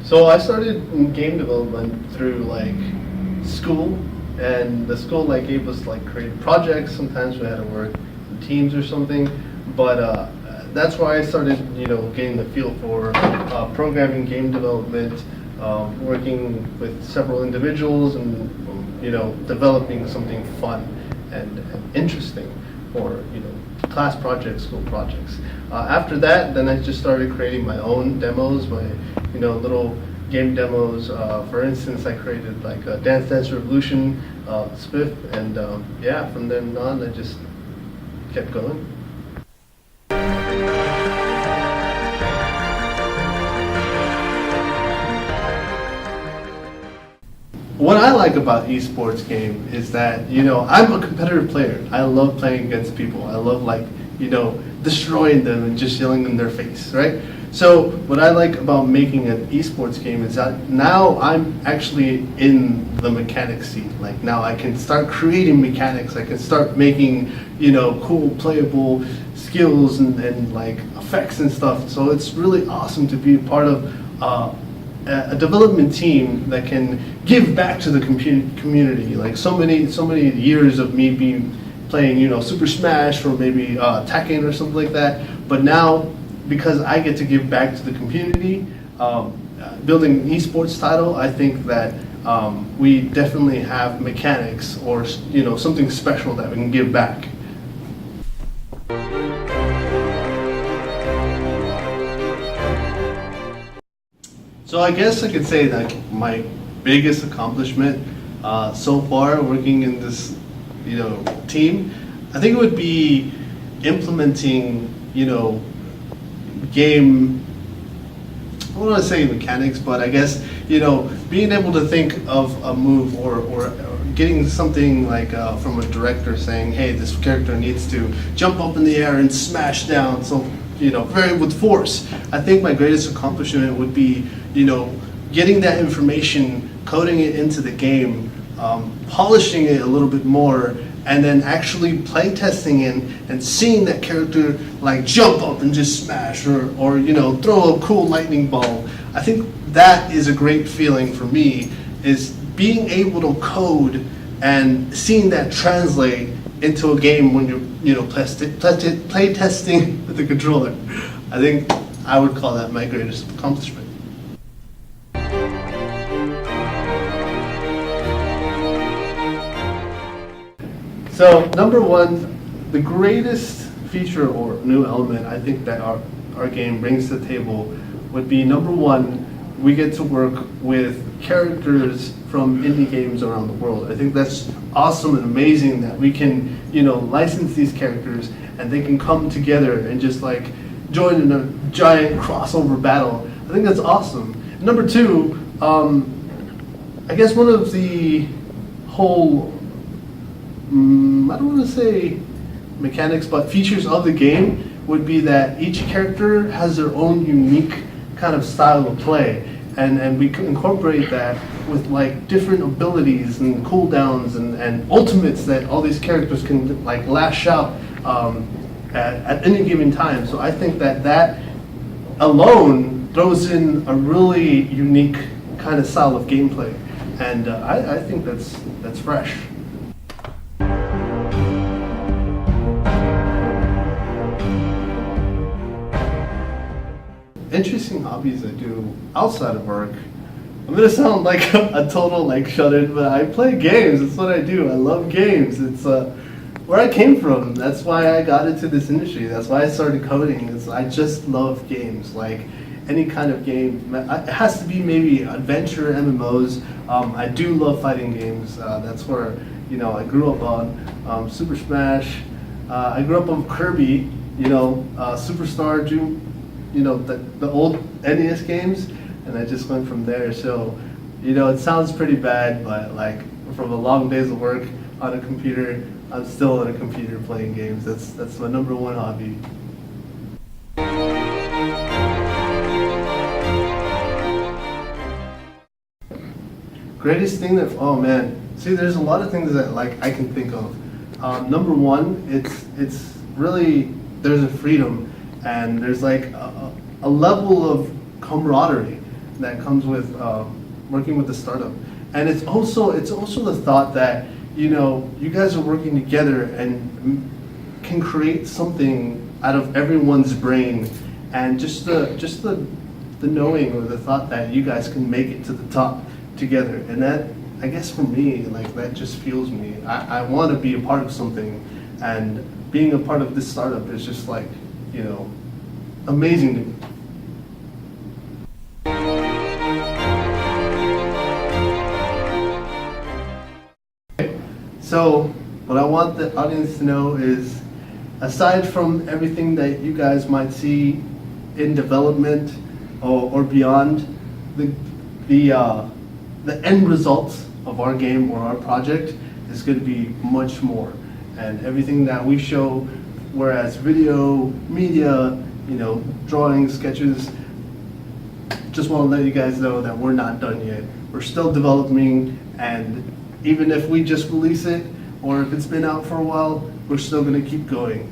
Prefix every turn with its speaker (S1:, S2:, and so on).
S1: So I started in game development through like school, and the school like gave us like creative projects. Sometimes we had to work in teams or something, but that's why I started, getting the feel for programming, game development, working with several individuals, and developing something fun and interesting for class projects, school projects. After that, then I just started creating my own demos, my little game demos. For instance, I created like a Dance Dance Revolution spiff, and yeah, from then on, I just kept going. What I like about esports game is that, I'm a competitive player. I love playing against people. I love destroying them and just yelling in their face, right? So what I like about making an esports game is that now I'm actually in the mechanics seat. Like now I can start creating mechanics. I can start making, cool playable skills and like effects and stuff. So it's really awesome to be a part of a development team that can give back to the community. Like so many years of me playing, Super Smash or maybe Tekken or something like that. But now, because I get to give back to the community, building an esports title, I think that we definitely have mechanics or something special that we can give back. So I guess I could say that my biggest accomplishment so far working in this, team, I think it would be implementing, game, I don't want to say mechanics, but I guess, being able to think of a move or getting something like from a director saying, hey, this character needs to jump up in the air and smash down, so, very with force. I think my greatest accomplishment would be, getting that information, coding it into the game, polishing it a little bit more, and then actually play testing it and seeing that character like jump up and just smash or throw a cool lightning ball. I think that is a great feeling for me, is being able to code and seeing that translate into a game when you're play testing with the controller. I think I would call that my greatest accomplishment. So number one, the greatest feature or new element I think that our game brings to the table would be, number one, we get to work with characters from indie games around the world. I think that's awesome and amazing that we can, license these characters and they can come together and just like join in a giant crossover battle. I think that's awesome. Number two, I guess one of the whole, I don't want to say mechanics, but features of the game would be that each character has their own unique kind of style of play, and we can incorporate that with like different abilities and cooldowns and ultimates that all these characters can like lash out at any given time. So I think that alone throws in a really unique kind of style of gameplay, and I think that's fresh. Interesting hobbies I do outside of work. I'm gonna sound like a total like shut-in, but I play games. That's what I do. I love games. It's where I came from. That's why I got into this industry. That's why I started coding. I just love games. Like any kind of game. It has to be maybe adventure MMOs. I do love fighting games. That's where I grew up on. Super Smash. I grew up on Kirby. Superstar, the old NES games, and I just went from there. So, it sounds pretty bad, but like from a long days of work on a computer, I'm still on a computer playing games. That's my number one hobby. Greatest thing that, oh man, see, there's a lot of things that like I can think of. Number one, it's really, there's a freedom and there's like a level of camaraderie that comes with working with the startup. And it's also the thought that, you know, you guys are working together and can create something out of everyone's brain, and just the knowing or the thought that you guys can make it to the top together. And that, I guess for me, like, that just fuels me. I want to be a part of something, and being a part of this startup is just like, you know, amazing to me. So what I want the audience to know is, aside from everything that you guys might see in development or beyond, the end results of our game or our project is going to be much more. And everything that we show, whereas video, media, you know, drawings, sketches, just want to let you guys know that we're not done yet. We're still developing, and even if we just release it, or if it's been out for a while, we're still going to keep going.